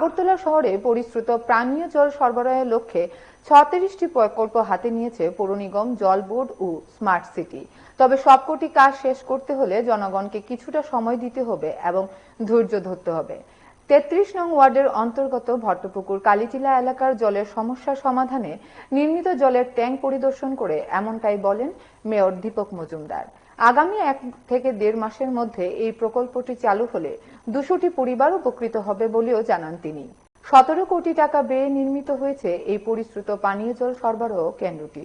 আগরতলা শহরে পরিশ্রুত পানীয় জল সরবরাহের লক্ষ্যে ৩৬টি প্রকল্প হাতে নিয়েছে পৌর নিগম, জল বোর্ড ও স্মার্ট সিটি। তবে সবকটি কাজ শেষ করতে হলে জনগণকে কিছুটা সময় দিতে হবে এবং ধৈর্য ধরতে হবে। ৩৩ নং ওয়ার্ডের অন্তর্গত ভট্টপুকুর কালীটিলা এলাকার জলের সমস্যা সমাধানে নির্মিত জলের ট্যাঙ্ক পরিদর্শন করে এমনটাই বলেন মেয়র দীপক মজুমদার। আগামী ১ থেকে ১.৫ মাসের মধ্যে এই প্রকল্পটি চালু হলে ২০০টি পরিবার উপকৃত হবে বলেও জানান তিনি। ১৭ কোটি টাকা ব্যয়ে নির্মিত হয়েছে এই পরিশ্রুত পানীয় জল সরবরাহ কেন্দ্রটি।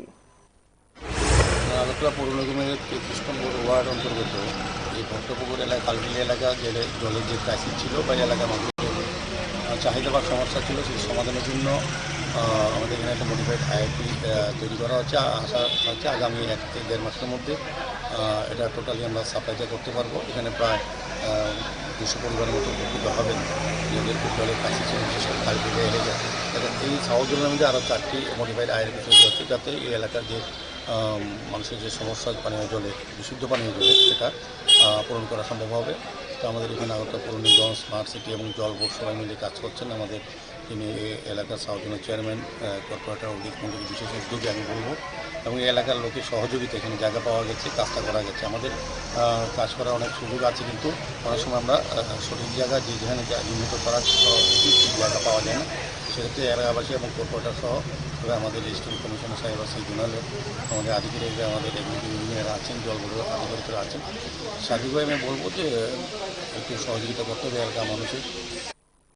আগরতলা পৌর নিগমের ৩৩ নম্বর ওয়ার্ড অন্তর্গত এই ভট্টপুকুর এলাকা কালবিলি এলাকা জলের যে ক্রাইসিস ছিল বা এলাকার মানুষের চাহিদা বা সমস্যা ছিল সেই সমাধানের জন্য আমাদের এখানে একটা মডিফাইড আইআইপি তৈরি করা হচ্ছে। আশা হচ্ছে আগামী ১ থেকে ১.৫ মাসের মধ্যে এটা টোটালি আমরা সাপ্লাইটা করতে পারবো। এখানে প্রায় ২০০ পরিবারের মতো উপকৃত হবেন যাদের জলের ক্রাইসিস ছিল, বিশেষ করে কালবিলি এলাকা। এই সাউজলের মধ্যে আরও ৪টি মডিফাইড আইআইপি তৈরি হচ্ছে, যাতে এই এলাকার যে মানুষের যে সমস্যা পানীয় জলে, বিশুদ্ধ পানীয় জলে, সেটা পূরণ করা সম্ভব হবে। তো আমাদের এখানে আগরতলা পৌর নিগম, স্মার্ট সিটি এবং জল বোর্ড সবাই মিলে কাজ করছেন। আমাদের তিনি এলাকার সাউথনের চেয়ারম্যান, কর্পোরেটর অধিক মন্ত্রী বিশেষ উদ্যোগে আমি বলব, এবং এই এলাকার লোকের সহযোগিতা, এখানে জায়গা পাওয়া গেছে, কাজটা করা গেছে। আমাদের কাজ করার অনেক সুযোগ আছে, কিন্তু অনেক সময় আমরা সঠিক জায়গা যেখানে নির্মিত করার উচিত সেই জায়গা পাওয়া যায় না। সেক্ষেত্রে এলাকাবাসী এবং কর্পোরেটর সহ আমাদের রেজিস্ট্রেশন কমিশনার সাহেব আছেন, জোনালের আমাদের আধিকারিকরা, আমাদের এগ্রিকালচার ইঞ্জিনিয়ার আছেন, জল বোর্ডের আধিকারিকরা আছেন। সার্বিকভাবে আমি বলবো যে একটু সহযোগিতা করতে হবে এলাকার মানুষের।